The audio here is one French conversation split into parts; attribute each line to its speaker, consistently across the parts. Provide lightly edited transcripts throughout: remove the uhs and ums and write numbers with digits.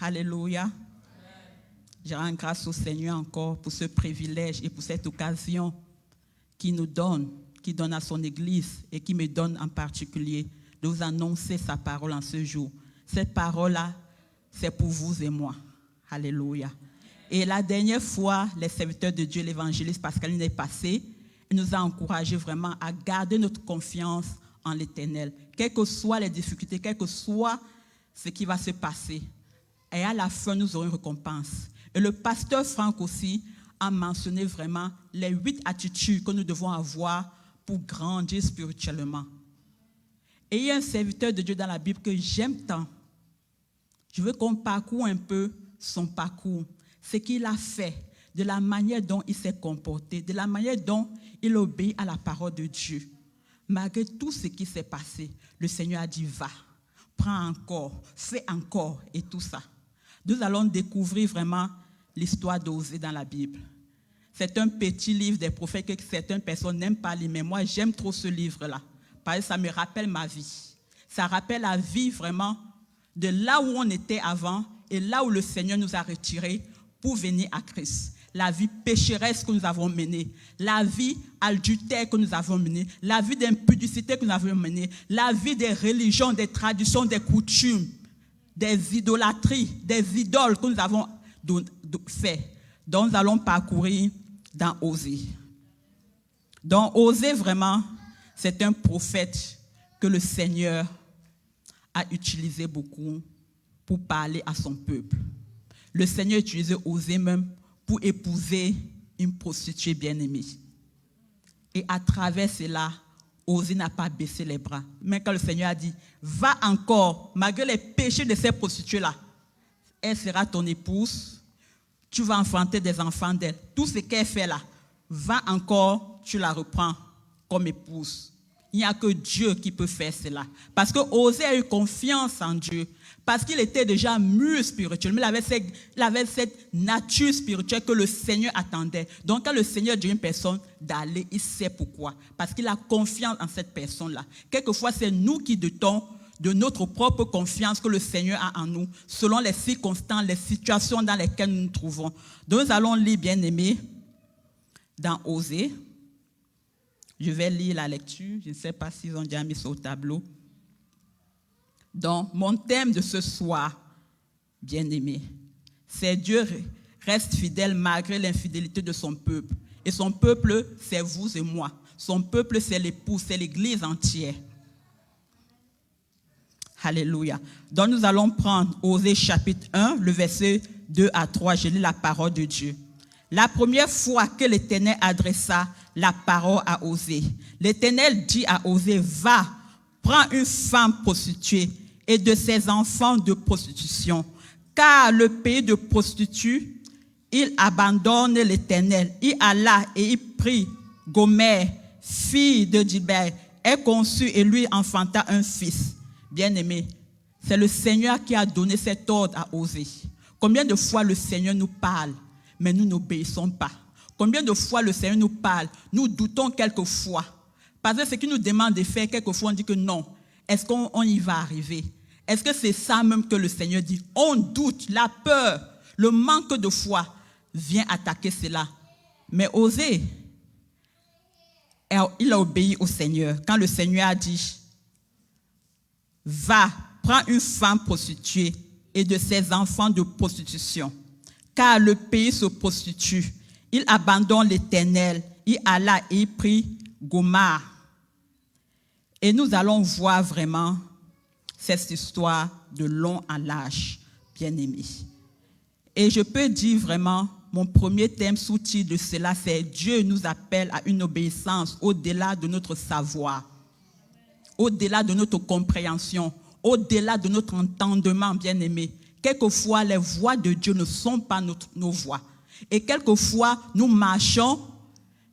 Speaker 1: Alléluia. Je rends grâce au Seigneur encore pour ce privilège et pour cette occasion qu'il nous donne, qu'il donne à son Église et qui me donne en particulier de vous annoncer sa parole en ce jour. Cette parole-là, c'est pour vous et moi. Alléluia. Et la dernière fois, les serviteurs de Dieu, l'évangéliste Pascaline est passé, il nous a encouragés vraiment à garder notre confiance en l'Éternel. Quelles que soient les difficultés, quel que soit ce qui va se passer. Et à la fin, nous aurons une récompense. Et le pasteur Franck aussi a mentionné vraiment les 8 attitudes que nous devons avoir pour grandir spirituellement. Et il y a un serviteur de Dieu dans la Bible que j'aime tant. Je veux qu'on parcourt un peu son parcours, ce qu'il a fait, de la manière dont il s'est comporté, de la manière dont il obéit à la parole de Dieu. Malgré tout ce qui s'est passé, le Seigneur a dit, va, prends encore, fais encore et tout ça. Nous allons découvrir vraiment l'histoire d'Osée dans la Bible. C'est un petit livre des prophètes que certaines personnes n'aiment pas lire, mais moi j'aime trop ce livre-là, parce que ça me rappelle ma vie. Ça rappelle la vie vraiment de là où on était avant et là où le Seigneur nous a retirés pour venir à Christ. La vie pécheresse que nous avons menée, la vie adultère que nous avons menée, la vie d'impudicité que nous avons menée, la vie des religions, des traditions, des coutumes, des idolâtries, des idoles que nous avons fait. Donc nous allons parcourir dans Osée. Donc Osée vraiment, c'est un prophète que le Seigneur a utilisé beaucoup pour parler à son peuple. Le Seigneur a utilisé Osée même pour épouser une prostituée bien-aimée. Et à travers cela, Osée n'a pas baissé les bras. Mais quand le Seigneur a dit, va encore, malgré les péchés de ces prostituées-là, elle sera ton épouse, tu vas enfanter des enfants d'elle. Tout ce qu'elle fait là, va encore, tu la reprends comme épouse. Il n'y a que Dieu qui peut faire cela. Parce que Osée a eu confiance en Dieu. Parce qu'il était déjà mûr spirituellement. Il avait cette nature spirituelle que le Seigneur attendait. Donc quand le Seigneur dit à une personne d'aller, il sait pourquoi. Parce qu'il a confiance en cette personne-là. Quelquefois, c'est nous qui doutons de notre propre confiance que le Seigneur a en nous, selon les circonstances, les situations dans lesquelles nous nous trouvons. Donc nous allons lire, bien-aimés, dans Osée. Je vais lire la lecture. Je ne sais pas s'ils ont déjà mis ça au tableau. Donc, mon thème de ce soir, bien-aimé, c'est Dieu reste fidèle malgré l'infidélité de son peuple. Et son peuple, c'est vous et moi. Son peuple, c'est l'épouse, c'est l'Église entière. Alléluia. Donc, nous allons prendre Osée chapitre 1, le verset 2 à 3. Je lis la parole de Dieu. La première fois que l'Éternel adressa la parole à Osée, l'Éternel dit à Osée, va, prends une femme prostituée et de ses enfants de prostitution, car le pays de prostituées, il abandonne l'Éternel. Il alla et il prit Gomère, fille de Dibert, elle conçut et lui enfanta un fils. Bien-aimé, c'est le Seigneur qui a donné cet ordre à Osée. Combien de fois le Seigneur nous parle, mais nous n'obéissons pas? Combien de fois le Seigneur nous parle, nous doutons quelquefois? Parce que ce qu'il nous demande de faire, quelquefois on dit que non. Est-ce qu'on y va arriver? Est-ce que c'est ça même que le Seigneur dit? On doute, la peur, le manque de foi vient attaquer cela. Mais Osée, il a obéi au Seigneur. Quand le Seigneur a dit, va, prends une femme prostituée et de ses enfants de prostitution, car le pays se prostitue. Il abandonne l'Éternel. Il alla et il prit Gomère. Et nous allons voir vraiment cette histoire de long en large, bien-aimés. Et je peux dire vraiment, mon premier thème sous-titre de cela, c'est Dieu nous appelle à une obéissance au-delà de notre savoir, au-delà de notre compréhension, au-delà de notre entendement, bien-aimés. Quelquefois, les voies de Dieu ne sont pas nos voies. Et quelquefois, nous marchons,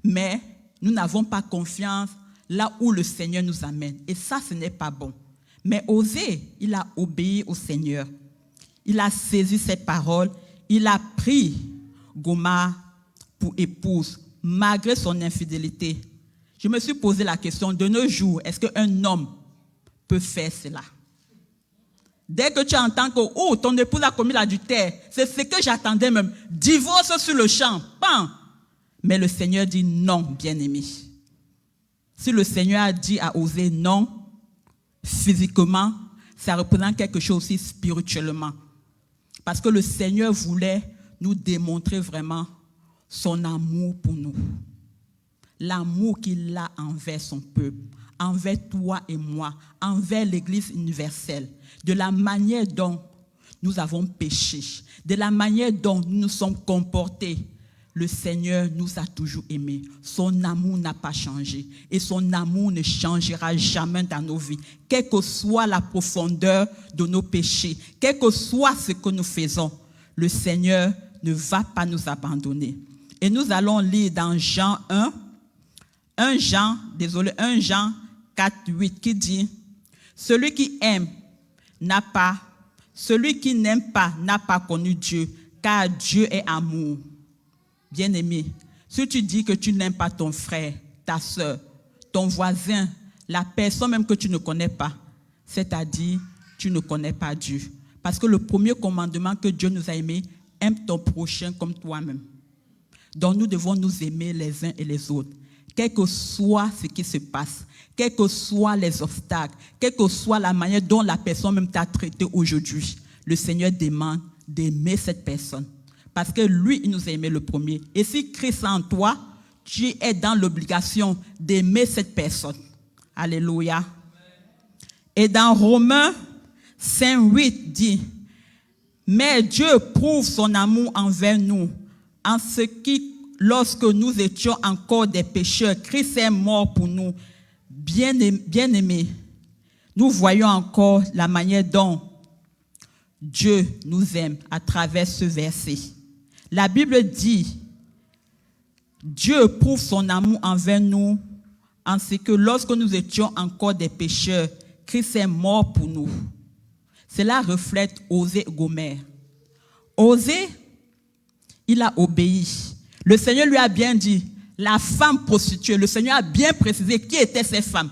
Speaker 1: mais nous n'avons pas confiance là où le Seigneur nous amène. Et ça, ce n'est pas bon. Mais Osée, il a obéi au Seigneur. Il a saisi ses paroles. Il a pris Gomère pour épouse, malgré son infidélité. Je me suis posé la question, de nos jours, est-ce qu'un homme peut faire cela? Dès que tu entends que ton épouse a commis l'adultère, c'est ce que j'attendais même. Divorce sur le champ. Bam. Mais le Seigneur dit non, bien-aimé. Si le Seigneur a dit à Osée non, physiquement, ça représente quelque chose aussi spirituellement. Parce que le Seigneur voulait nous démontrer vraiment son amour pour nous. L'amour qu'il a envers son peuple, envers toi et moi, envers l'Église universelle, de la manière dont nous avons péché, de la manière dont nous nous sommes comportés. Le Seigneur nous a toujours aimés. Son amour n'a pas changé. Et son amour ne changera jamais dans nos vies. Quelle que soit la profondeur de nos péchés, quel que soit ce que nous faisons, le Seigneur ne va pas nous abandonner. Et nous allons lire dans Jean 1 Jean 4, 8 qui dit « Celui qui aime celui qui n'aime pas n'a pas connu Dieu, car Dieu est amour. » Bien-aimé, si tu dis que tu n'aimes pas ton frère, ta soeur, ton voisin, la personne même que tu ne connais pas, c'est-à-dire tu ne connais pas Dieu. Parce que le premier commandement que Dieu nous a aimé, aime ton prochain comme toi-même. Donc nous devons nous aimer les uns et les autres. Quel que soit ce qui se passe, quels que soient les obstacles, quelle que soit la manière dont la personne même t'a traité aujourd'hui, le Seigneur demande d'aimer cette personne. Parce que lui, il nous a aimé le premier. Et si Christ est en toi, tu es dans l'obligation d'aimer cette personne. Alléluia. Et dans Romains 5, 8 dit, « Mais Dieu prouve son amour envers nous, en ce qui, lorsque nous étions encore des pécheurs, Christ est mort pour nous. » Bien-aimés, nous voyons encore la manière dont Dieu nous aime à travers ce verset. La Bible dit, Dieu prouve son amour envers nous en ce que lorsque nous étions encore des pécheurs, Christ est mort pour nous. Cela reflète Osée et Gomer. Osée, il a obéi. Le Seigneur lui a bien dit, la femme prostituée, le Seigneur a bien précisé qui étaient ces femmes.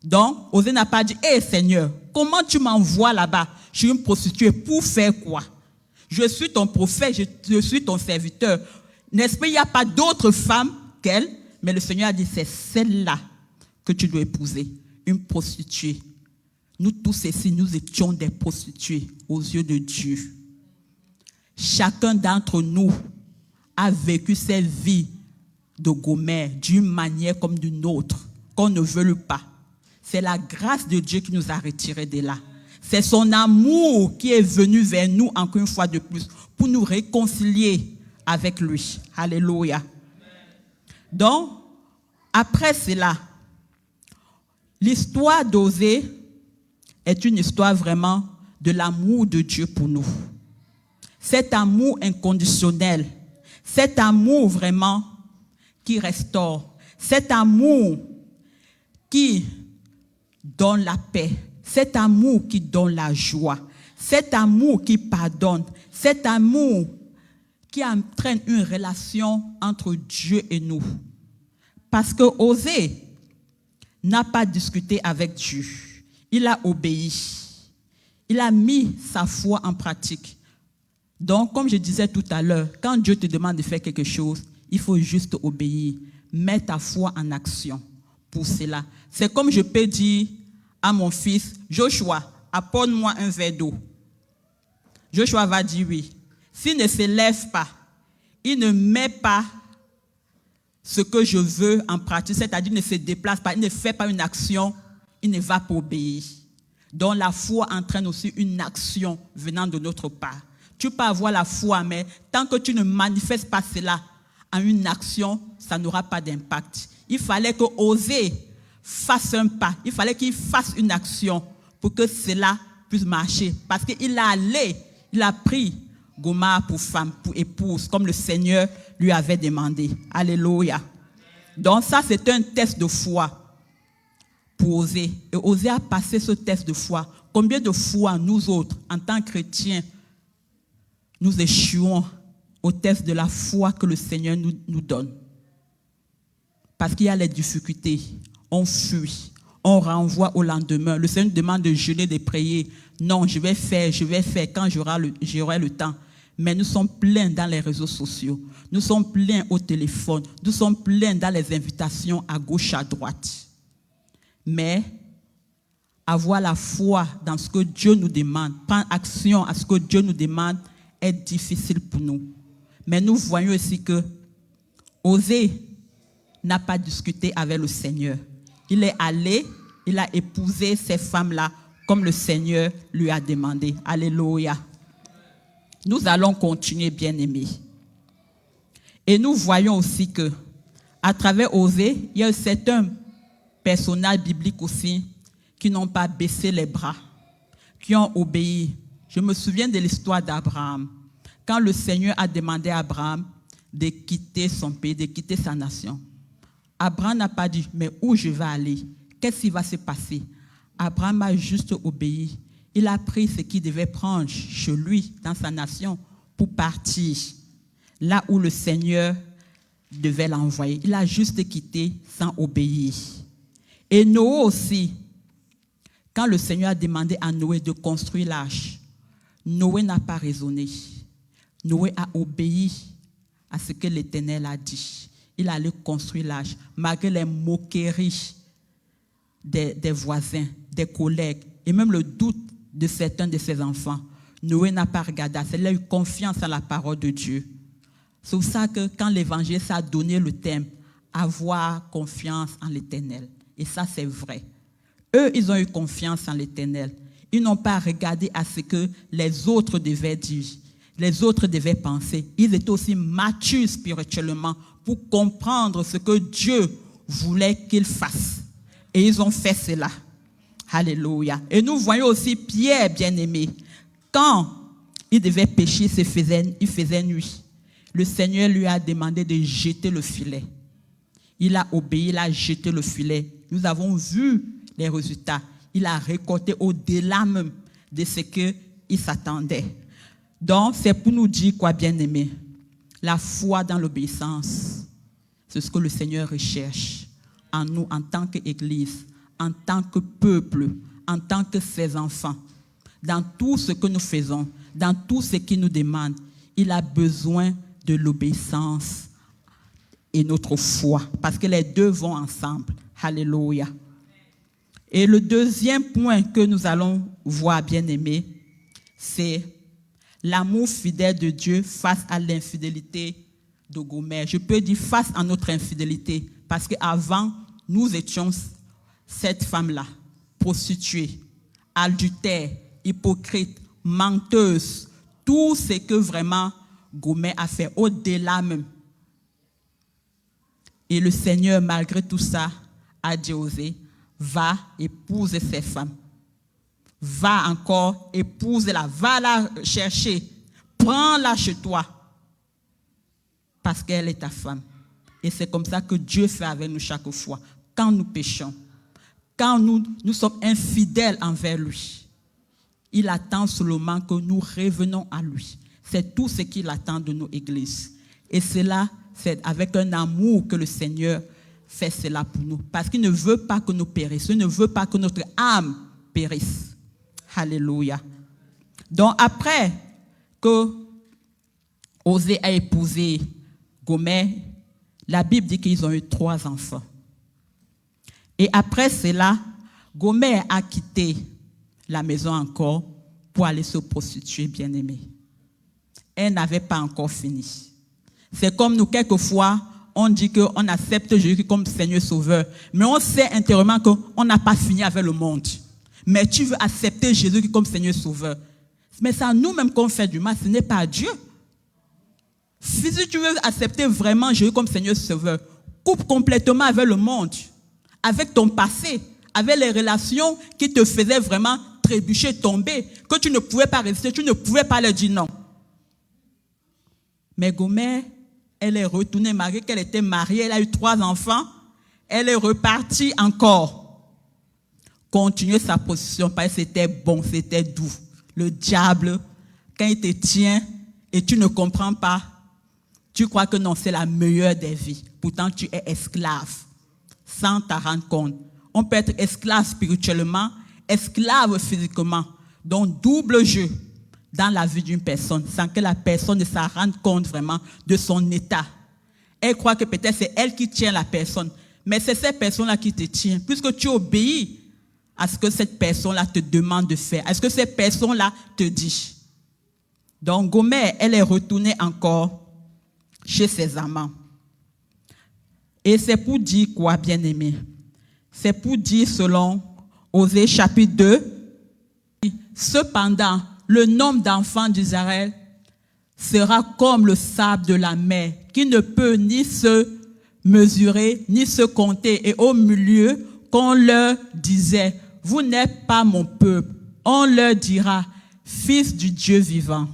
Speaker 1: Donc, Osée n'a pas dit, hé Seigneur, comment tu m'envoies là-bas? Je suis une prostituée, pour faire quoi? Je suis ton prophète, je suis ton serviteur. N'est-ce pas, il n'y a pas d'autre femme qu'elle? Mais le Seigneur a dit, c'est celle-là que tu dois épouser, une prostituée. Nous tous ici, nous étions des prostituées aux yeux de Dieu. Chacun d'entre nous a vécu cette vie de Gomer d'une manière comme d'une autre, qu'on ne veut pas. C'est la grâce de Dieu qui nous a retirés de là. C'est son amour qui est venu vers nous encore une fois de plus pour nous réconcilier avec lui. Alléluia. Donc, après cela, l'histoire d'Osée est une histoire vraiment de l'amour de Dieu pour nous. Cet amour inconditionnel, cet amour vraiment qui restaure, cet amour qui donne la paix, cet amour qui donne la joie, cet amour qui pardonne, cet amour qui entraîne une relation entre Dieu et nous. Parce que Osée n'a pas discuté avec Dieu. Il a obéi. Il a mis sa foi en pratique. Donc, comme je disais tout à l'heure, quand Dieu te demande de faire quelque chose, il faut juste obéir. Mets ta foi en action pour cela. C'est comme je peux dire à mon fils, Joshua, apporte-moi un verre d'eau. Joshua va dire oui. S'il ne se lève pas, il ne met pas ce que je veux en pratique, c'est-à-dire il ne se déplace pas, il ne fait pas une action, il ne va pas obéir. Donc la foi entraîne aussi une action venant de notre part. Tu peux avoir la foi, mais tant que tu ne manifestes pas cela en une action, ça n'aura pas d'impact. Il fallait que Osée fasse un pas, il fallait qu'il fasse une action pour que cela puisse marcher. Parce qu'il a pris Gomer pour femme, pour épouse, comme le Seigneur lui avait demandé. Alléluia. Donc ça, c'est un test de foi pour Osée. Et Osée a passé ce test de foi. Combien de fois, nous autres, en tant que chrétiens, nous échouons au test de la foi que le Seigneur nous donne? Parce qu'il y a les difficultés. On fuit. on renvoie au lendemain. Le Seigneur nous demande de jeûner, de prier. Non, je vais faire quand j'aurai le temps. Mais nous sommes pleins dans les réseaux sociaux. Nous sommes pleins au téléphone. Nous sommes pleins dans les invitations à gauche, à droite. Mais avoir la foi dans ce que Dieu nous demande, prendre action à ce que Dieu nous demande est difficile pour nous. Mais nous voyons aussi que Osée n'a pas discuté avec le Seigneur. Il est allé, il a épousé ces femmes-là comme le Seigneur lui a demandé. Alléluia. Nous allons continuer, bien-aimés. Et nous voyons aussi que, à travers Osée, il y a certains personnages bibliques aussi qui n'ont pas baissé les bras, qui ont obéi. Je me souviens de l'histoire d'Abraham. Quand le Seigneur a demandé à Abraham de quitter son pays, de quitter sa nation, Abraham n'a pas dit, mais où je vais aller? Qu'est-ce qui va se passer? Abraham a juste obéi. Il a pris ce qu'il devait prendre chez lui, dans sa nation, pour partir là où le Seigneur devait l'envoyer. Il a juste quitté sans obéir. Et Noé aussi, quand le Seigneur a demandé à Noé de construire l'arche, Noé n'a pas raisonné. Noé a obéi à ce que l'Éternel a dit. Il allait construire l'arche, malgré les moqueries des voisins, des collègues, et même le doute de certains de ses enfants. Noé n'a pas regardé, il a eu confiance en la parole de Dieu. C'est pour ça que quand l'Évangile a donné le thème, avoir confiance en l'Éternel. Et ça, c'est vrai. Eux, ils ont eu confiance en l'Éternel. Ils n'ont pas regardé à ce que les autres devaient dire, les autres devaient penser. Ils étaient aussi matures spirituellement pour comprendre ce que Dieu voulait qu'ils fassent. Et ils ont fait cela. Alléluia. Et nous voyons aussi Pierre, bien-aimé. Quand il devait pêcher, il faisait nuit. Le Seigneur lui a demandé de jeter le filet. Il a obéi, il a jeté le filet. Nous avons vu les résultats. Il a récolté au-delà même de ce qu'il s'attendait. Donc, c'est pour nous dire quoi, bien-aimé? La foi dans l'obéissance, c'est ce que le Seigneur recherche en nous, en tant qu'Église, en tant que peuple, en tant que ses enfants. Dans tout ce que nous faisons, dans tout ce qu'il nous demande, il a besoin de l'obéissance et notre foi, parce que les deux vont ensemble. Alléluia. Et le deuxième point que nous allons voir, bien-aimés, c'est l'amour fidèle de Dieu face à l'infidélité de Gomère. Je peux dire face à notre infidélité, parce qu'avant, nous étions cette femme-là, prostituée, adultère, hypocrite, menteuse, tout ce que vraiment Gomère a fait, au-delà même. Et le Seigneur, malgré tout ça, a dit aux Osée, va épouser ces femmes. Va encore, épouse-la, va la chercher, prends-la chez toi, parce qu'elle est ta femme. Et c'est comme ça que Dieu fait avec nous chaque fois, quand nous péchons, quand nous sommes infidèles envers lui. Il attend seulement que nous revenons à lui. C'est tout ce qu'il attend de nos églises. Et cela, c'est avec un amour que le Seigneur fait cela pour nous. Parce qu'il ne veut pas que nous périssions. Il ne veut pas que notre âme périsse. Alléluia. Donc après que Osée a épousé Gomère, la Bible dit qu'ils ont eu 3 enfants. Et après cela, Gomère a quitté la maison encore pour aller se prostituer, bien-aimée. Elle n'avait pas encore fini. C'est comme nous, quelquefois, on dit qu'on accepte Jésus comme Seigneur Sauveur, mais on sait intérieurement qu'on n'a pas fini avec le monde. Mais tu veux accepter Jésus comme Seigneur Sauveur. Mais c'est à nous-mêmes qu'on fait du mal, ce n'est pas à Dieu. Si tu veux accepter vraiment Jésus comme Seigneur Sauveur, coupe complètement avec le monde, avec ton passé, avec les relations qui te faisaient vraiment trébucher, tomber, que tu ne pouvais pas résister, tu ne pouvais pas leur dire non. Mais Gomère, elle est retournée, malgré qu'elle était mariée, elle a eu 3 enfants, elle est repartie encore. Continuer sa position, parce que c'était bon, c'était doux. Le diable, quand il te tient et tu ne comprends pas, tu crois que non, c'est la meilleure des vies. Pourtant, tu es esclave, sans t'en rendre compte. on peut être esclave spirituellement, esclave physiquement. Donc, double jeu dans la vie d'une personne, sans que la personne ne s'en rende compte vraiment de son état. Elle croit que peut-être c'est elle qui tient la personne, mais c'est cette personne-là qui te tient, puisque tu obéis à ce que cette personne-là te demande de faire, à ce que cette personne-là te dit. Donc, Gomer, elle est retournée encore chez ses amants. Et c'est pour dire quoi, bien-aimé? C'est pour dire, selon Osée chapitre 2, cependant, le nombre d'enfants d'Israël sera comme le sable de la mer, qui ne peut ni se mesurer, ni se compter. Et au milieu, qu'on leur disait, vous n'êtes pas mon peuple. On leur dira, fils du Dieu vivant.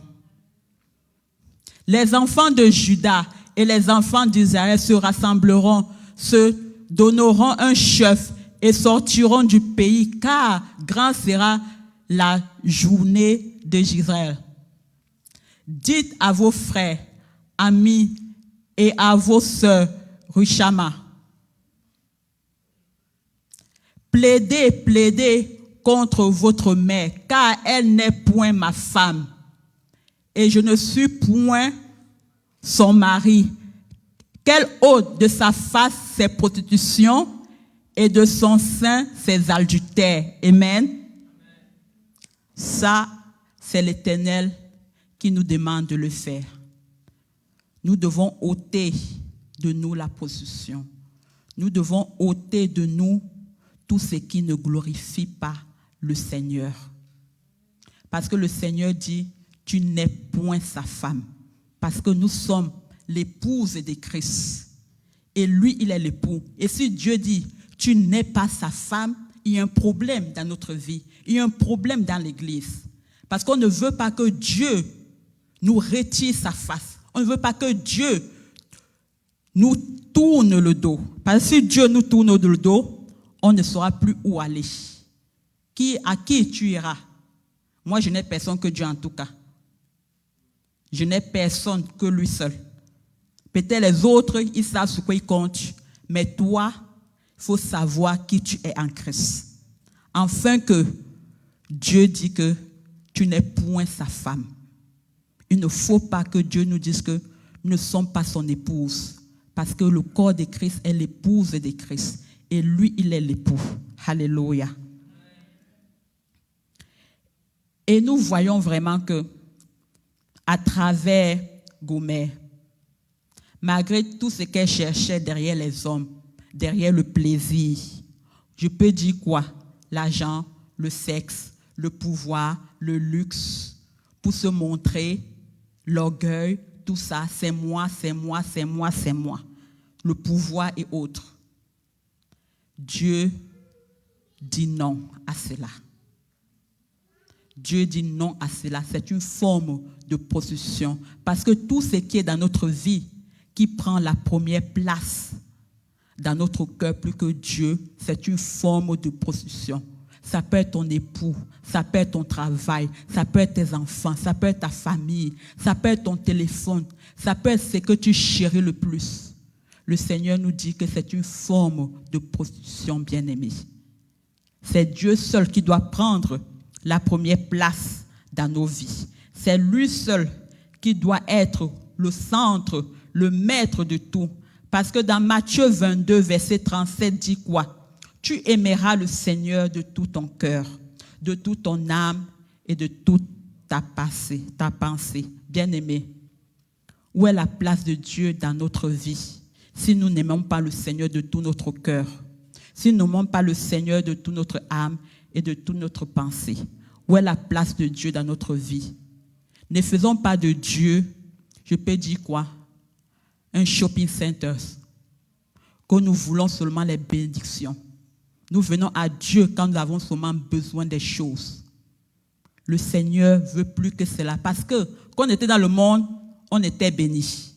Speaker 1: Les enfants de Juda et les enfants d'Israël se rassembleront, se donneront un chef et sortiront du pays, car grand sera la journée d'Israël. Dites à vos frères, amis et à vos sœurs, Rushama, plaidez contre votre mère, car elle n'est point ma femme, et je ne suis point son mari. Qu'elle ôte de sa face ses prostitutions et de son sein ses adultères. Amen. Ça, c'est l'Éternel qui nous demande de le faire. Nous devons ôter de nous la possession. Nous devons ôter de nous tout ce qui ne glorifie pas le Seigneur. Parce que le Seigneur dit, tu n'es point sa femme. Parce que nous sommes l'épouse de Christ. Et lui, il est l'époux. Et si Dieu dit, tu n'es pas sa femme, il y a un problème dans notre vie. Il y a un problème dans l'Église. Parce qu'on ne veut pas que Dieu nous retire sa face. On ne veut pas que Dieu nous tourne le dos. Parce que si Dieu nous tourne le dos, on ne saura plus où aller. À qui tu iras? Moi, je n'ai personne que Dieu en tout cas. Je n'ai personne que lui seul. Peut-être les autres, ils savent ce qu'ils comptent. Mais toi, il faut savoir qui tu es en Christ. Afin que Dieu dit que tu n'es point sa femme. Il ne faut pas que Dieu nous dise que nous ne sommes pas son épouse. Parce que le corps de Christ est l'épouse de Christ. Et lui, il est l'époux. Alléluia. Et nous voyons vraiment que à travers Gomer, malgré tout ce qu'elle cherchait derrière les hommes, derrière le plaisir, je peux dire quoi? L'argent, le sexe, le pouvoir, le luxe, pour se montrer, l'orgueil, tout ça, c'est moi, c'est moi, c'est moi, c'est moi. Le pouvoir et autres. Dieu dit non à cela. Dieu dit non à cela. C'est une forme de possession. Parce que tout ce qui est dans notre vie, qui prend la première place dans notre cœur plus que Dieu, c'est une forme de possession. Ça peut être ton époux, ça peut être ton travail, ça peut être tes enfants, ça peut être ta famille, ça peut être ton téléphone, ça peut être ce que tu chéris le plus. Le Seigneur nous dit que c'est une forme de possession, bien-aimée. C'est Dieu seul qui doit prendre la première place dans nos vies. C'est lui seul qui doit être le centre, le maître de tout. Parce que dans Matthieu 22, verset 37, dit quoi? Tu aimeras le Seigneur de tout ton cœur, de toute ton âme et de toute ta pensée. Bien-aimé, où est la place de Dieu dans notre vie si nous n'aimons pas le Seigneur de tout notre cœur, si nous n'aimons pas le Seigneur de toute notre âme et de toute notre pensée? Où est la place de Dieu dans notre vie? Ne faisons pas de Dieu, je peux dire quoi? Un shopping center, que nous voulons seulement les bénédictions. Nous venons à Dieu quand nous avons seulement besoin des choses. Le Seigneur veut plus que cela. Parce que quand on était dans le monde, on était bénis.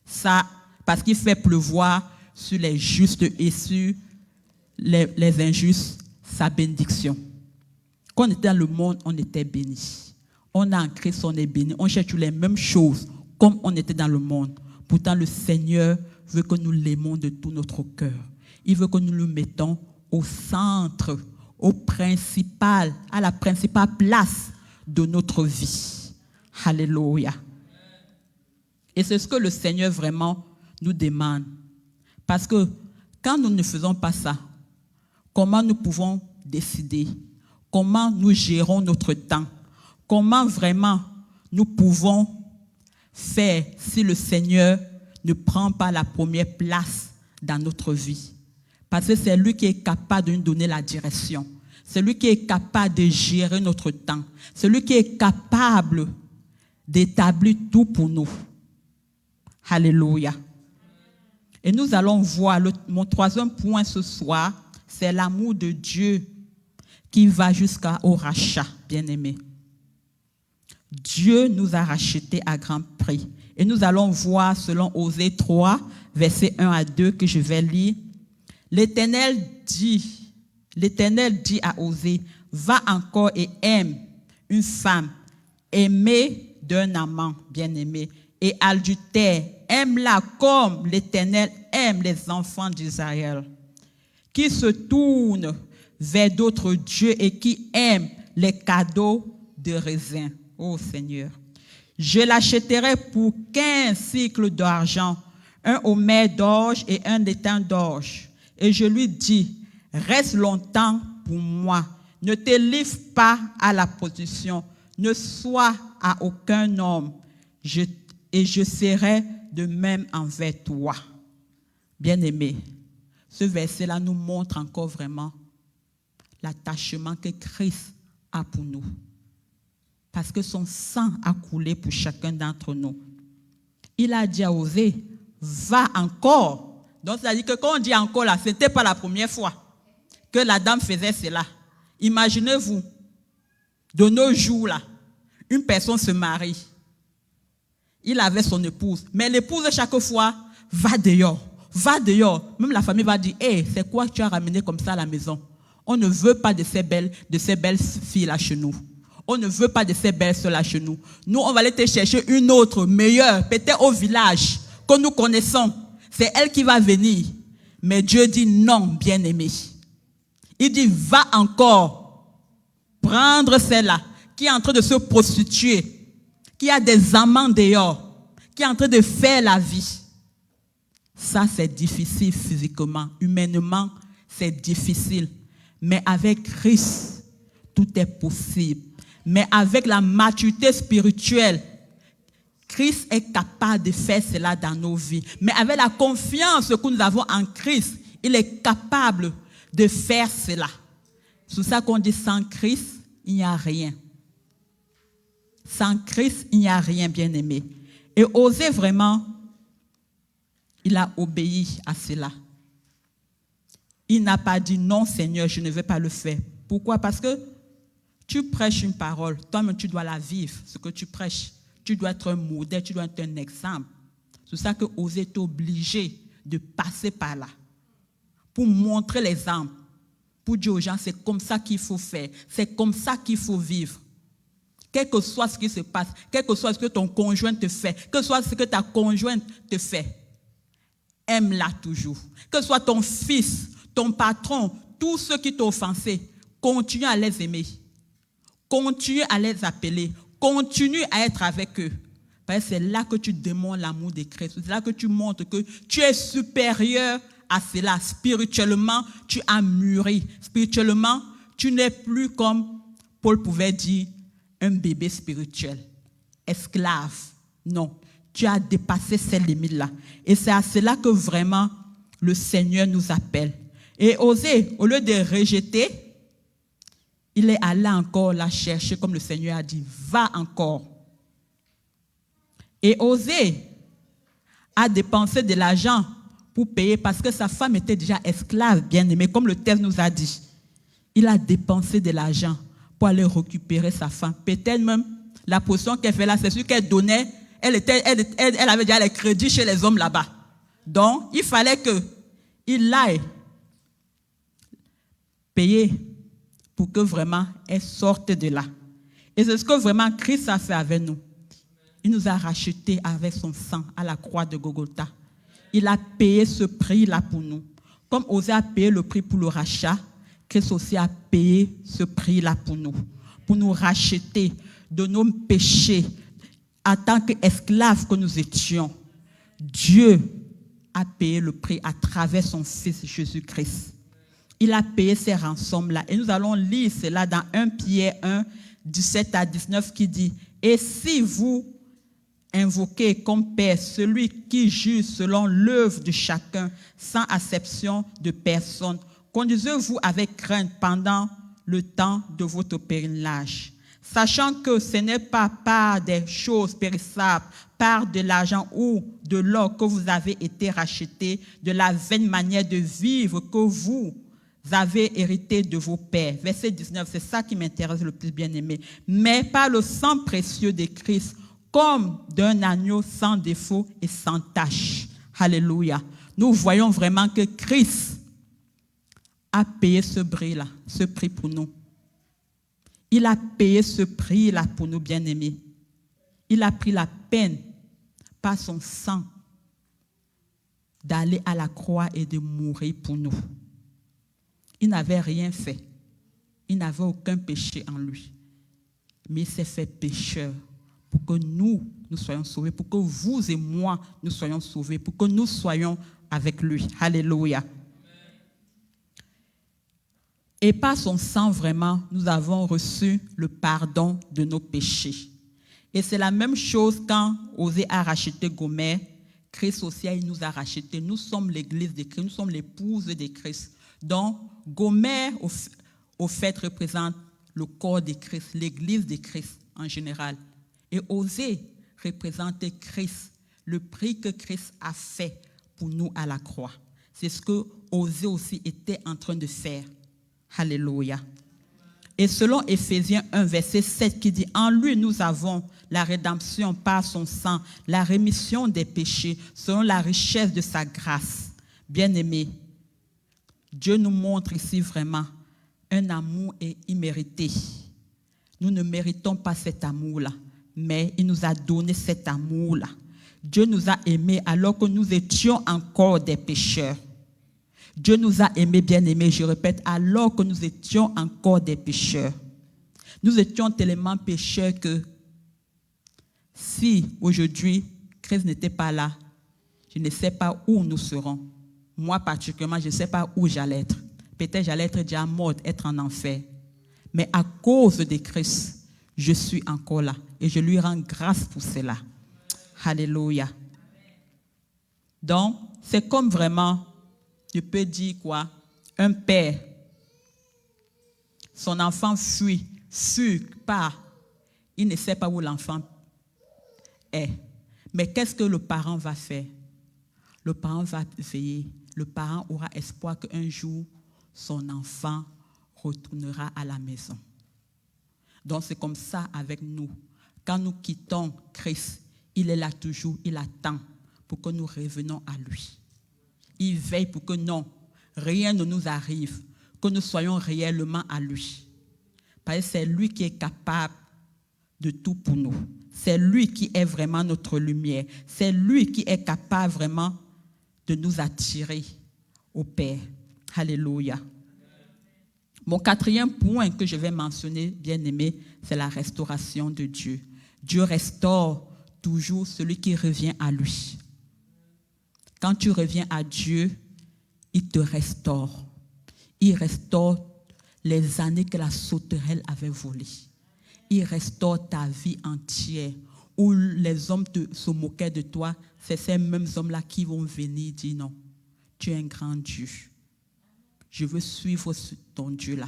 Speaker 1: Ça, parce qu'il fait pleuvoir sur les justes et sur les injustes, sa bénédiction. Quand on était dans le monde, on était bénis. On a en Christ, on est bénis. On cherche les mêmes choses comme on était dans le monde. Pourtant, le Seigneur veut que nous l'aimons de tout notre cœur. Il veut que nous le mettons au centre, au principal, à la principale place de notre vie. Alléluia. Et c'est ce que le Seigneur vraiment nous demande. Parce que quand nous ne faisons pas ça, comment nous pouvons décider? Comment nous gérons notre temps? Comment vraiment nous pouvons faire si le Seigneur ne prend pas la première place dans notre vie? Parce que c'est lui qui est capable de nous donner la direction. C'est lui qui est capable de gérer notre temps. C'est lui qui est capable d'établir tout pour nous. Alléluia. Et nous allons voir, mon troisième point ce soir, c'est l'amour de Dieu qui va jusqu'au rachat, bien-aimé. Dieu nous a rachetés à grand prix. Et nous allons voir selon Osée 3, versets 1 à 2 que je vais lire. L'Éternel dit à Osée, va encore et aime une femme, aimée d'un amant, bien-aimé, et adultère, aime-la comme l'Éternel aime les enfants d'Israël, qui se tournent vers d'autres dieux et qui aiment les cadeaux de raisin. Ô Seigneur, je l'achèterai pour 15 cycles d'argent, un homère d'orge et un étain d'orge. Et je lui dis, reste longtemps pour moi, ne te livre pas à la position, ne sois à aucun homme, et je serai de même envers toi. Bien-aimé, ce verset-là nous montre encore vraiment l'attachement que Christ a pour nous. Parce que son sang a coulé pour chacun d'entre nous. Il a dit à Osée, va encore. Donc, ça veut dire que quand on dit encore là, ce n'était pas la première fois que la dame faisait cela. Imaginez-vous, de nos jours là, une personne se marie. Il avait son épouse. Mais l'épouse, chaque fois, va dehors. Va dehors. Même la famille va dire, hey, c'est quoi que tu as ramené comme ça à la maison? On ne veut pas de ces belles filles là chez nous. On ne veut pas de ces belles soeurs là chez nous. Nous, on va aller te chercher une autre, meilleure, peut-être au village, que nous connaissons. C'est elle qui va venir. Mais Dieu dit non, bien-aimé. Il dit, va encore prendre celle-là qui est en train de se prostituer, qui a des amants dehors, qui est en train de faire la vie. Ça, c'est difficile physiquement. Humainement, c'est difficile. Mais avec Christ, tout est possible. Mais avec la maturité spirituelle, Christ est capable de faire cela dans nos vies. Mais avec la confiance que nous avons en Christ, il est capable de faire cela. C'est pour ça qu'on dit sans Christ, il n'y a rien. Sans Christ, il n'y a rien, bien-aimé. Et Osée vraiment, il a obéi à cela. Il n'a pas dit non, Seigneur, je ne vais pas le faire. Pourquoi? Parce que tu prêches une parole, toi-même tu dois la vivre, ce que tu prêches. Tu dois être un modèle, tu dois être un exemple. C'est ça que Osée est obligé de passer par là pour montrer l'exemple, pour dire aux gens c'est comme ça qu'il faut faire, c'est comme ça qu'il faut vivre. Quel que soit ce qui se passe, quel que soit ce que ton conjoint te fait, quel que soit ce que ta conjointe te fait, aime-la toujours. Que ce soit ton fils, ton patron, tous ceux qui t'ont offensé, continue à les aimer. Continue à les appeler. Continue à être avec eux. Parce que c'est là que tu démontres l'amour de Christ. C'est là que tu montres que tu es supérieur à cela. Spirituellement, tu as mûri. Spirituellement, tu n'es plus comme Paul pouvait dire, un bébé spirituel. Esclave. Non. Tu as dépassé ces limites-là. Et c'est à cela que vraiment le Seigneur nous appelle. Et Osée, au lieu de rejeter, il est allé encore la chercher, comme le Seigneur a dit, va encore. Et Osée a dépensé de l'argent pour payer parce que sa femme était déjà esclave, bien-aimée, comme le texte nous a dit. Il a dépensé de l'argent pour aller récupérer sa femme. Peut-être même la position qu'elle fait là, c'est sûr qu'elle donnait, elle avait déjà les crédits chez les hommes là-bas. Donc, il fallait qu'il aille payer pour que vraiment elle sorte de là. Et c'est ce que vraiment Christ a fait avec nous. Il nous a rachetés avec son sang à la croix de Golgotha. Il a payé ce prix-là pour nous. Comme Osée a payé le prix pour le rachat, Christ aussi a payé ce prix-là pour nous racheter de nos péchés en tant qu'esclaves que nous étions. Dieu a payé le prix à travers son Fils Jésus-Christ. Il a payé ces rançons-là. Et nous allons lire cela dans 1 Pierre 1, 17 à 19 qui dit « Et si vous invoquez comme Père celui qui juge selon l'œuvre de chacun, sans acception de personne, conduisez-vous avec crainte pendant le temps de votre pèlerinage, sachant que ce n'est pas par des choses périssables, par de l'argent ou de l'or que vous avez été rachetés de la vaine manière de vivre que vous avez hérité de vos pères. » Verset 19, c'est ça qui m'intéresse le plus, bien-aimé. « Mais par le sang précieux de Christ, comme d'un agneau sans défaut et sans tache. » Alléluia. Nous voyons vraiment que Christ a payé ce prix-là, ce prix pour nous. Il a payé ce prix-là pour nous, bien-aimés. Il a pris la peine, par son sang, d'aller à la croix et de mourir pour nous. Il n'avait rien fait. Il n'avait aucun péché en lui. Mais il s'est fait pécheur pour que nous soyons sauvés, pour que vous et moi, nous soyons sauvés, pour que nous soyons avec lui. Alléluia. Et par son sang, vraiment, nous avons reçu le pardon de nos péchés. Et c'est la même chose quand Osée a racheté Gomer, Christ aussi, il nous a rachetés. Nous sommes l'église de Christ, nous sommes l'épouse de Christ. Donc, Gomer, au fait, représente le corps de Christ, l'église de Christ en général. Et Osée représente Christ, le prix que Christ a fait pour nous à la croix. C'est ce que Osée aussi était en train de faire. Alléluia. Et selon Éphésiens 1, verset 7 qui dit « En lui, nous avons la rédemption par son sang, la rémission des péchés, selon la richesse de sa grâce. » Bien-aimés, Dieu nous montre ici vraiment un amour immérité. Nous ne méritons pas cet amour-là, mais il nous a donné cet amour-là. Dieu nous a aimés alors que nous étions encore des pécheurs. Dieu nous a aimés, bien-aimés, je répète, alors que nous étions encore des pécheurs. Nous étions tellement pécheurs que si aujourd'hui Christ n'était pas là, je ne sais pas où nous serons. Moi particulièrement, je ne sais pas où j'allais être. Peut-être j'allais être déjà morte, être en enfer. Mais à cause de Christ, je suis encore là. Et je lui rends grâce pour cela. Alléluia. Donc, c'est comme vraiment, je peux dire quoi, un père, son enfant fuit, part. Il ne sait pas où l'enfant est. Mais qu'est-ce que le parent va faire? Le parent va veiller. Le parent aura espoir qu'un jour, son enfant retournera à la maison. Donc c'est comme ça avec nous. Quand nous quittons Christ, il est là toujours, il attend pour que nous revenons à lui. Il veille pour que non, rien ne nous arrive, que nous soyons réellement à lui. Parce que c'est lui qui est capable de tout pour nous. C'est lui qui est vraiment notre lumière. C'est lui qui est capable vraiment de nous attirer au Père. Alléluia. Mon quatrième point que je vais mentionner, bien aimé, c'est la restauration de Dieu. Dieu restaure toujours celui qui revient à lui. Quand tu reviens à Dieu, il te restaure. Il restaure les années que la sauterelle avait volées. Il restaure ta vie entière. Où les hommes se moquaient de toi, c'est ces mêmes hommes-là qui vont venir dire non, tu es un grand Dieu. Je veux suivre ton Dieu-là.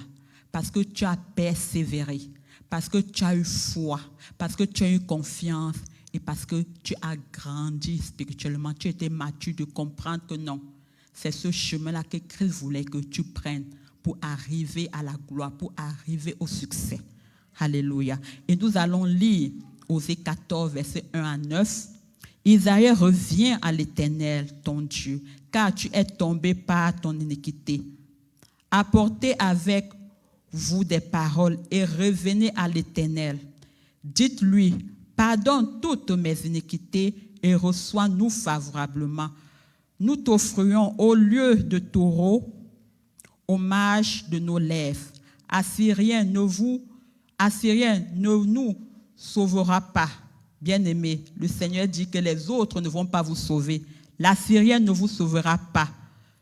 Speaker 1: Parce que tu as persévéré. Parce que tu as eu foi. Parce que tu as eu confiance. Et parce que tu as grandi spirituellement. Tu étais mature de comprendre que non. C'est ce chemin-là que Christ voulait que tu prennes pour arriver à la gloire, pour arriver au succès. Alléluia. Et nous allons lire Osée 14, versets 1 à 9. Isaïe revient à l'Éternel, ton Dieu, car tu es tombé par ton iniquité. Apportez avec vous des paroles et revenez à l'Éternel. Dites-lui, pardonne toutes mes iniquités et reçois-nous favorablement. nous t'offrions au lieu de taureau, hommage de nos lèvres. Assyrien ne nous sauvera pas. Bien-aimés, le Seigneur dit que les autres ne vont pas vous sauver. L'Assyrien ne vous sauvera pas.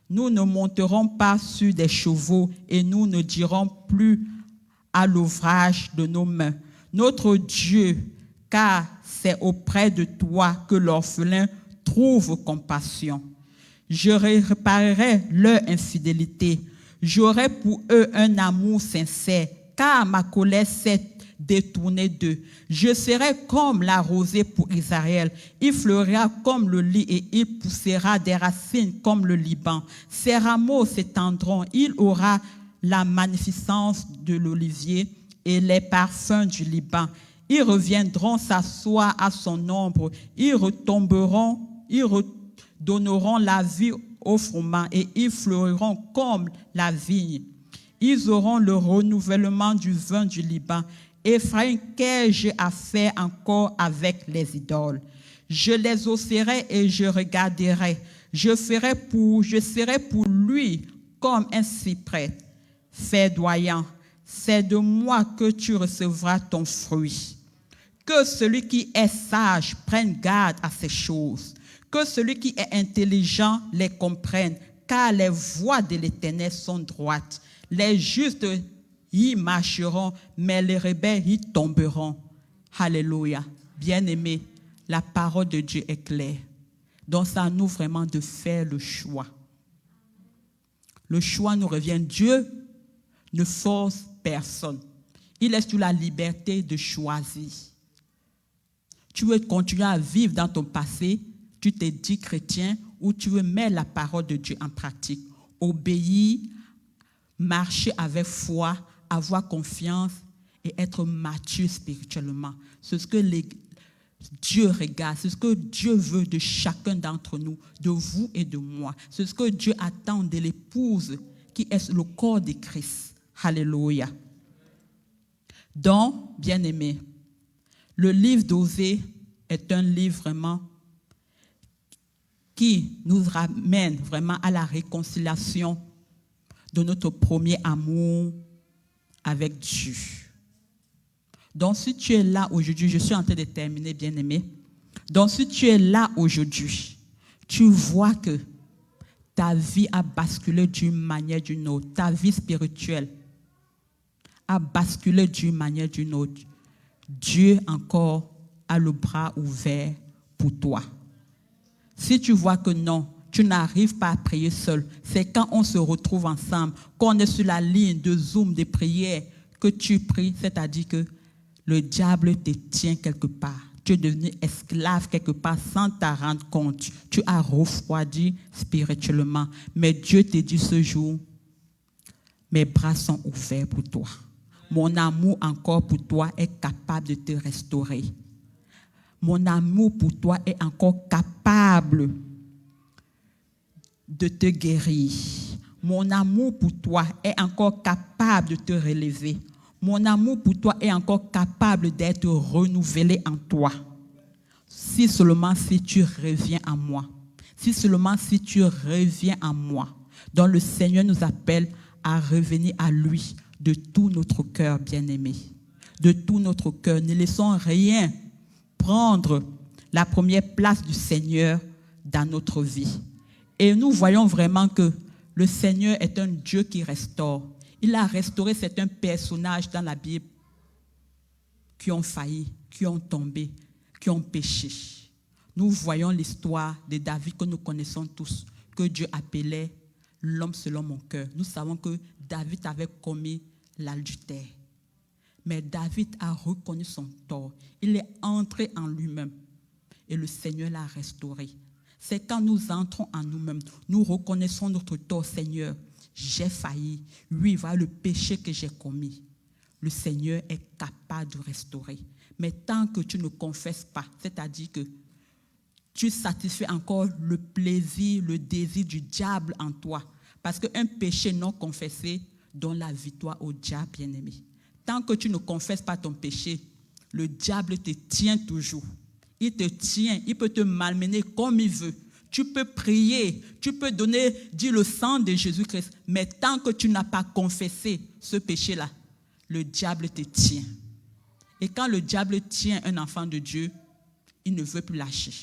Speaker 1: Nous ne monterons pas sur des chevaux et nous ne dirons plus à l'ouvrage de nos mains. Notre Dieu, car c'est auprès de toi que l'orphelin trouve compassion. Je réparerai leur infidélité. J'aurai pour eux un amour sincère, car ma colère s'est détournée d'eux. Je serai comme la rosée pour Israël. Il fleurira comme le lit et il poussera des racines comme le Liban. Ses rameaux s'étendront. Il aura la magnificence de l'olivier et les parfums du Liban. Ils reviendront s'asseoir à son ombre. Ils redonneront la vie au froment et ils fleuriront comme la vigne. Ils auront le renouvellement du vin du Liban. Éphraïm, qu'ai-je à faire encore avec les idoles? Je les hausserai et je regarderai. Je serai pour lui comme un cyprès verdoyant. C'est de moi que tu recevras ton fruit. Que celui qui est sage prenne garde à ces choses. Que celui qui est intelligent les comprenne, car les voies de l'Éternel sont droites. Les justes y marcheront, mais les rebelles y tomberont. Alléluia. Bien-aimés, la parole de Dieu est claire. Donc, c'est à nous vraiment de faire le choix. Le choix nous revient. Dieu ne force personne. Il laisse la liberté de choisir. Tu veux continuer à vivre dans ton passé, tu te dis chrétien, ou tu veux mettre la parole de Dieu en pratique. Obéir, marcher avec foi, avoir confiance et être mature spirituellement. C'est ce que Dieu regarde, c'est ce que Dieu veut de chacun d'entre nous, de vous et de moi. C'est ce que Dieu attend de l'épouse qui est le corps de Christ. Alléluia. Donc, bien-aimés, le livre d'Osée est un livre vraiment qui nous ramène vraiment à la réconciliation de notre premier amour avec Dieu. Donc, si tu es là aujourd'hui, je suis en train de terminer, bien-aimé. Donc, si tu es là aujourd'hui, tu vois que ta vie a basculé d'une manière ou d'une autre. Ta vie spirituelle a basculé d'une manière ou d'une autre. Dieu encore a le bras ouvert pour toi. Si tu vois que non, tu n'arrives pas à prier seul, c'est quand on se retrouve ensemble, quand on est sur la ligne de Zoom, de prière, que tu pries, c'est-à-dire que le diable te tient quelque part. Tu es devenu esclave quelque part sans t'en rendre compte. Tu as refroidi spirituellement. Mais Dieu te dit ce jour, mes bras sont ouverts pour toi. Mon amour encore pour toi est capable de te restaurer. Mon amour pour toi est encore capable de te guérir. Mon amour pour toi est encore capable de te relever. Mon amour pour toi est encore capable d'être renouvelé en toi. Si seulement si tu reviens à moi. Si seulement si tu reviens à moi. Donc le Seigneur nous appelle à revenir à lui de tout notre cœur, bien-aimé. De tout notre cœur. Ne laissons rien prendre la première place du Seigneur dans notre vie. Et nous voyons vraiment que le Seigneur est un Dieu qui restaure. Il a restauré certains personnages dans la Bible qui ont failli, qui ont tombé, qui ont péché. Nous voyons l'histoire de David que nous connaissons tous, que Dieu appelait l'homme selon mon cœur. Nous savons que David avait commis l'adultère. Mais David a reconnu son tort. Il est entré en lui-même et le Seigneur l'a restauré. C'est quand nous entrons en nous-mêmes, nous reconnaissons notre tort. Seigneur, j'ai failli. Oui, voilà le péché que j'ai commis. Le Seigneur est capable de restaurer. Mais tant que tu ne confesses pas, c'est-à-dire que tu satisfais encore le plaisir, le désir du diable en toi. Parce qu'un péché non confessé donne la victoire au diable, bien-aimé. Tant que tu ne confesses pas ton péché, le diable te tient toujours. Il te tient, il peut te malmener comme il veut. Tu peux prier, tu peux dire le sang de Jésus-Christ, mais tant que tu n'as pas confessé ce péché-là, le diable te tient. Et quand le diable tient un enfant de Dieu, il ne veut plus lâcher.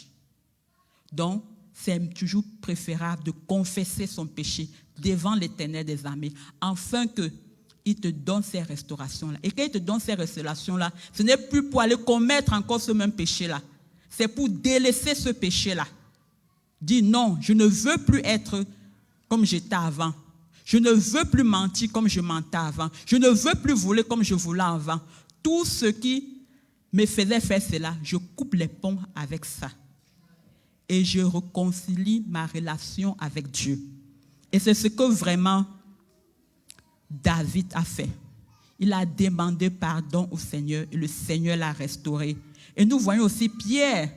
Speaker 1: Donc, c'est toujours préférable de confesser son péché devant l'Éternel des armées, afin qu'il te donne ces restaurations-là. Et quand il te donne ces restaurations-là, ce n'est plus pour aller commettre encore ce même péché-là. C'est pour délaisser ce péché-là. Dis non, je ne veux plus être comme j'étais avant. Je ne veux plus mentir comme je mentais avant. Je ne veux plus voler comme je voulais avant. Tout ce qui me faisait faire cela, je coupe les ponts avec ça. Et je réconcilie ma relation avec Dieu. Et c'est ce que vraiment David a fait. Il a demandé pardon au Seigneur et le Seigneur l'a restauré. Et nous voyons aussi Pierre.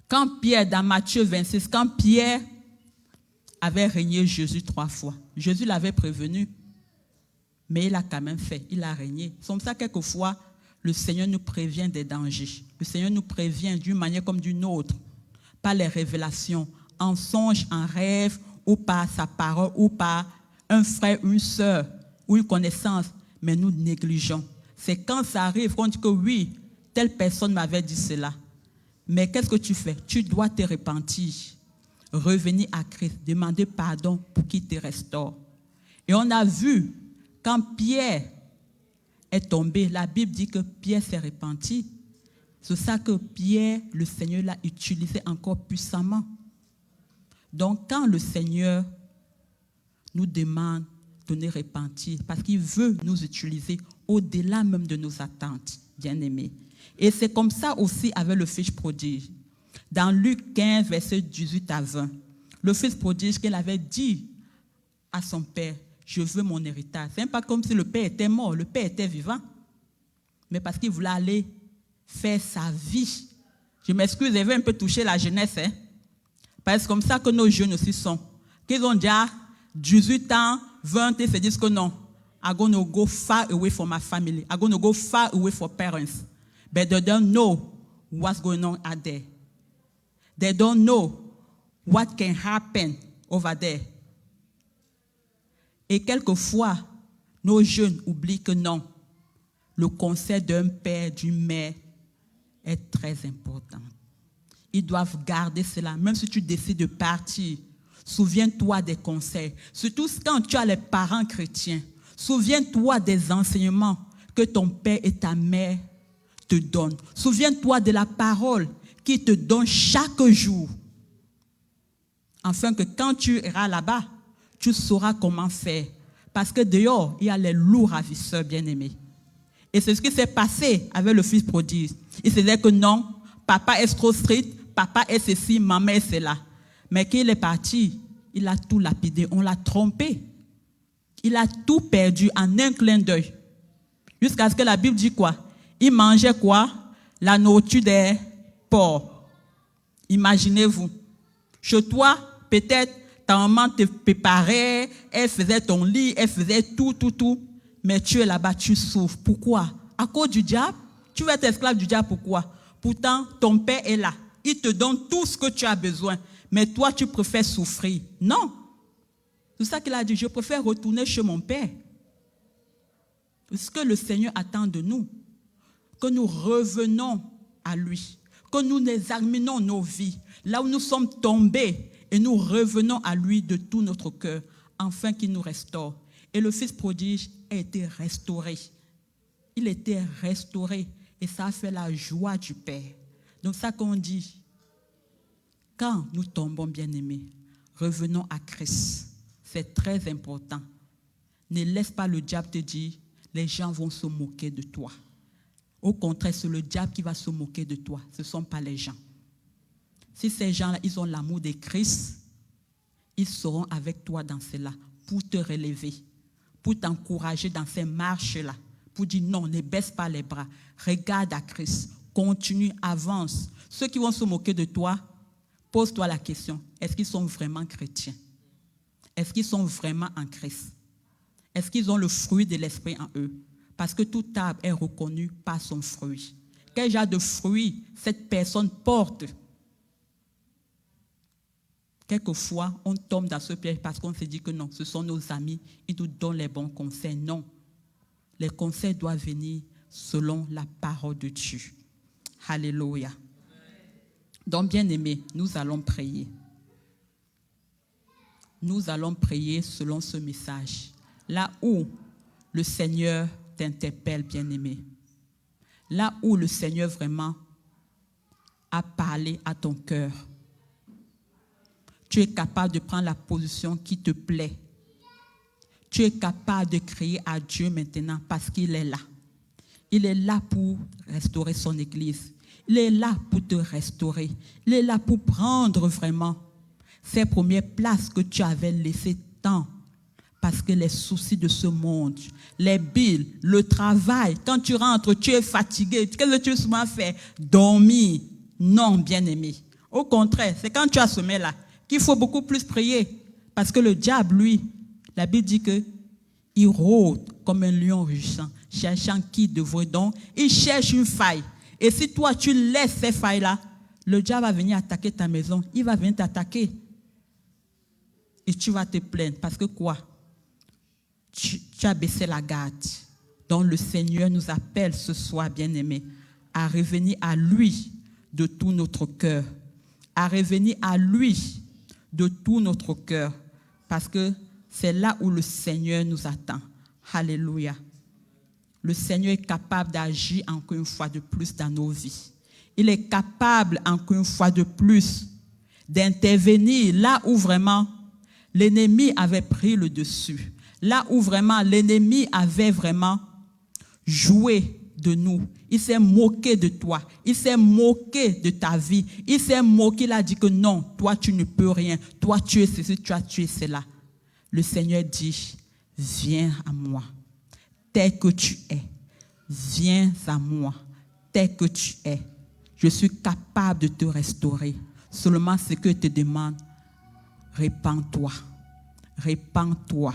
Speaker 1: Quand Pierre, dans Matthieu 26, quand Pierre avait régné Jésus 3 fois, Jésus l'avait prévenu, mais il a quand même fait, il a régné. C'est comme ça, quelquefois, le Seigneur nous prévient des dangers. Le Seigneur nous prévient d'une manière comme d'une autre, par les révélations, en songe, en rêve, ou par sa parole, ou par un frère, une sœur, ou une connaissance, mais nous négligeons. C'est quand ça arrive qu'on dit que oui, telle personne m'avait dit cela. Mais qu'est-ce que tu fais? Tu dois te repentir, revenir à Christ, demander pardon pour qu'il te restaure. Et on a vu, quand Pierre est tombé, la Bible dit que Pierre s'est repenti. C'est ça que Pierre, le Seigneur l'a utilisé encore puissamment. Donc quand le Seigneur nous demande de nous repentir, parce qu'il veut nous utiliser au-delà même de nos attentes, bien-aimés. Et c'est comme ça aussi avec le fils prodige. Dans Luc 15, verset 18 à 20, le fils prodige qu'il avait dit à son père, je veux mon héritage. Ce n'est pas comme si le père était mort, le père était vivant. Mais parce qu'il voulait aller faire sa vie. Je m'excuse, je vais un peu toucher la jeunesse. Parce que c'est comme ça que nos jeunes aussi sont. Qu'ils ont déjà 18 ans, 20 ans, ils se disent que non, I'm going to go far away from my family. I'm going to go far away from parents. But they don't know what's going on out there. They don't know what can happen over there. Et quelquefois, nos jeunes oublient que non, le conseil d'un père, d'une mère est très important. Ils doivent garder cela. Même si tu décides de partir, souviens-toi des conseils. Surtout quand tu as les parents chrétiens. Souviens-toi des enseignements que ton père et ta mère te donnent. Souviens-toi de la parole qu'ils te donnent chaque jour. Afin que quand tu iras là-bas, tu sauras comment faire. Parce que dehors, il y a les loups ravisseurs bien-aimés. Et c'est ce qui s'est passé avec le fils prodigue. Il se disait que non, papa est trop strict, papa est ceci, maman est cela. Mais qu'il est parti, il a tout lapidé, on l'a trompé. Il a tout perdu en un clin d'œil. Jusqu'à ce que la Bible dit quoi? Il mangeait quoi? La nourriture des porcs. Imaginez-vous. Chez toi, peut-être, ta maman te préparait, elle faisait ton lit, elle faisait tout. Mais tu es là-bas, tu souffres. Pourquoi? À cause du diable? Tu vas être esclave du diable, pourquoi? Pourtant, ton père est là. Il te donne tout ce que tu as besoin. Mais toi, tu préfères souffrir. Non. C'est ça qu'il a dit. Je préfère retourner chez mon père. C'est ce que le Seigneur attend de nous. Que nous revenons à lui. Que nous examinons nos vies. Là où nous sommes tombés. Et nous revenons à lui de tout notre cœur. Afin qu'il nous restaure. Et le fils prodige a été restauré. Il était restauré. Et ça a fait la joie du Père. Donc ça qu'on dit. Quand nous tombons, bien-aimés, revenons à Christ. C'est très important. Ne laisse pas le diable te dire, les gens vont se moquer de toi. Au contraire, c'est le diable qui va se moquer de toi. Ce ne sont pas les gens. Si ces gens-là, ils ont l'amour de Christ, ils seront avec toi dans cela pour te relever, pour t'encourager dans ces marches-là, pour dire non, ne baisse pas les bras. Regarde à Christ, continue, avance. Ceux qui vont se moquer de toi, pose-toi la question, est-ce qu'ils sont vraiment chrétiens? Est-ce qu'ils sont vraiment en Christ? Est-ce qu'ils ont le fruit de l'esprit en eux? Parce que tout arbre est reconnu par son fruit. Quel genre de fruit cette personne porte? Quelquefois, on tombe dans ce piège parce qu'on se dit que non, ce sont nos amis, ils nous donnent les bons conseils. Non, les conseils doivent venir selon la parole de Dieu. Alléluia. Donc, bien-aimés, nous allons prier. Nous allons prier selon ce message. Là où le Seigneur t'interpelle, bien-aimé. Là où le Seigneur vraiment a parlé à ton cœur. Tu es capable de prendre la position qui te plaît. Tu es capable de crier à Dieu maintenant parce qu'il est là. Il est là pour restaurer son Église. Il est là pour te restaurer. Il est là pour prendre vraiment ces premières places que tu avais laissées tant. Parce que les soucis de ce monde, les billes, le travail, quand tu rentres, tu es fatigué. Qu'est-ce que tu souvent fais? Dormir. Non, bien-aimé. Au contraire, c'est quand tu as sommeil là qu'il faut beaucoup plus prier. Parce que le diable, lui, la Bible dit qu'il rôde comme un lion rugissant, cherchant qui devrait donc. Il cherche une faille. Et si toi, tu laisses ces failles-là, le diable va venir attaquer ta maison. Il va venir t'attaquer. Et tu vas te plaindre. Parce que quoi? Tu as baissé la garde. Donc le Seigneur nous appelle ce soir, bien-aimés, à revenir à lui de tout notre cœur. À revenir à lui de tout notre cœur. Parce que c'est là où le Seigneur nous attend. Alléluia. Le Seigneur est capable d'agir encore une fois de plus dans nos vies. Il est capable encore une fois de plus d'intervenir là où vraiment l'ennemi avait pris le dessus. Là où vraiment l'ennemi avait vraiment joué de nous. Il s'est moqué de toi. Il s'est moqué de ta vie. Il s'est moqué. Il a dit que non, toi tu ne peux rien. Toi tu es ceci, toi tu es cela. Le Seigneur dit, viens à moi. Tel que tu es. Viens à moi. Tel que tu es. Je suis capable de te restaurer. Seulement ce que je te demande, répands-toi. Répands-toi.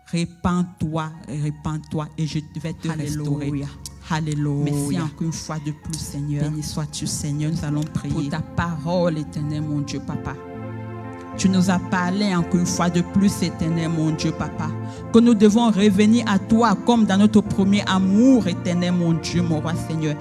Speaker 1: Répands-toi, répands-toi et je vais te restaurer. Alléluia. Merci encore une fois de plus, Seigneur. Béni sois-tu, Seigneur. Nous allons prier pour ta parole, éternel, mon Dieu, Papa. Tu nous as parlé encore une fois de plus, éternel, mon Dieu, Papa, que nous devons revenir à toi comme dans notre premier amour, éternel, mon Dieu, mon roi, Seigneur.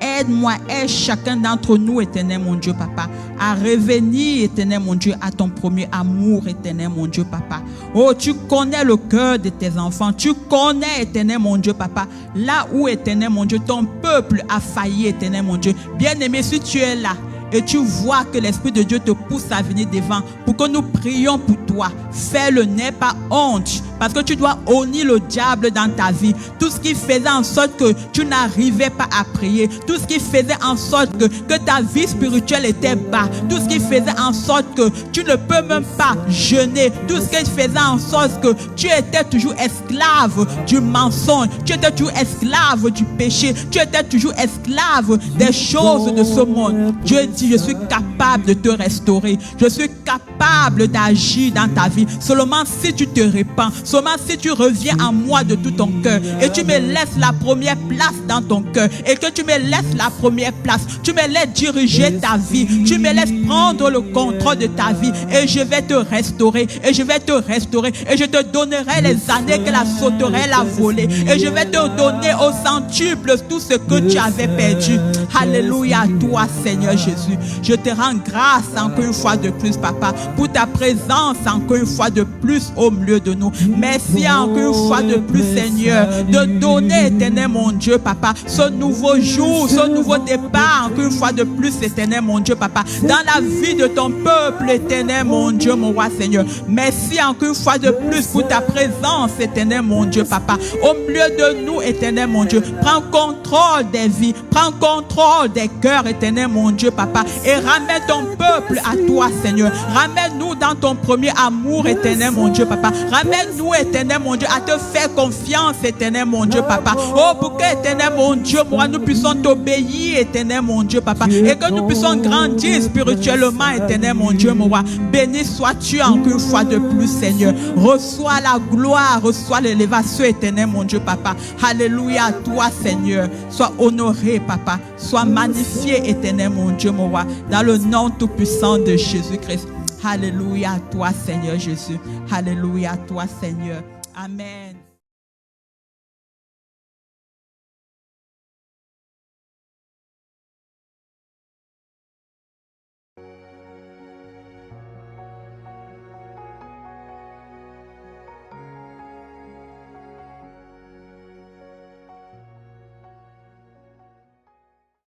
Speaker 1: Aide-moi, aide chacun d'entre nous, éternel, mon Dieu, Papa, à revenir, éternel, mon Dieu, à ton premier amour, éternel, mon Dieu, Papa. Oh, tu connais le cœur de tes enfants. Tu connais, éternel, mon Dieu, Papa, là où, éternel, mon Dieu, ton peuple a failli, éternel, mon Dieu. Bien-aimé, si tu es là, et tu vois que l'Esprit de Dieu te pousse à venir devant pour que nous prions pour toi. Fais-le, n'aie pas honte, parce que tu dois honner le diable dans ta vie. Tout ce qui faisait en sorte que tu n'arrivais pas à prier, tout ce qui faisait en sorte que ta vie spirituelle était bas, tout ce qui faisait en sorte que tu ne peux même pas jeûner, tout ce qui faisait en sorte que tu étais toujours esclave du mensonge, tu étais toujours esclave du péché, tu étais toujours esclave des choses de ce monde. Dieu dit, je suis capable de te restaurer. Je suis capable d'agir dans ta vie. Seulement si tu te répands, seulement si tu reviens à moi de tout ton cœur et tu me laisses la première place dans ton cœur et que tu me laisses la première place, tu me laisses diriger ta vie, tu me laisses prendre le contrôle de ta vie et je vais te restaurer et je vais te restaurer et je te donnerai les années que la sauterelle a volé et je vais te donner au centuple tout ce que tu avais perdu. Alléluia à toi, Seigneur Jésus. Je te rends grâce encore une fois de plus, Papa, pour ta présence encore une fois de plus au milieu de nous. Merci encore une fois de plus, Seigneur, de donner, éternel mon Dieu, Papa, ce nouveau jour, ce nouveau départ, encore une fois de plus, éternel mon Dieu, Papa, dans la vie de ton peuple, éternel mon Dieu, mon roi, Seigneur. Merci encore une fois de plus pour ta présence, éternel mon Dieu, Papa, au milieu de nous, éternel mon Dieu. Prends contrôle des vies, prends contrôle des cœurs, éternel mon Dieu, Papa, et ramène ton peuple à toi, Seigneur. Ramène-nous dans ton premier amour, éternel mon Dieu, Papa. Ramène-nous, éternel mon Dieu, à te faire confiance, éternel mon Dieu, Papa. Oh, pour que, éternel mon Dieu, moi, nous puissions t'obéir, éternel mon Dieu, Papa, et que nous puissions grandir spirituellement, éternel mon Dieu, mon roi. Béni sois-tu encore une fois de plus, Seigneur. Reçois la gloire, reçois l'élévation, éternel mon Dieu, Papa. Alléluia à toi, Seigneur. Sois honoré, Papa. Sois magnifié, éternel mon Dieu, mon roi. Dans le nom tout-puissant de Jésus-Christ. Alléluia à toi, Seigneur Jésus. Alléluia à toi, Seigneur. Amen.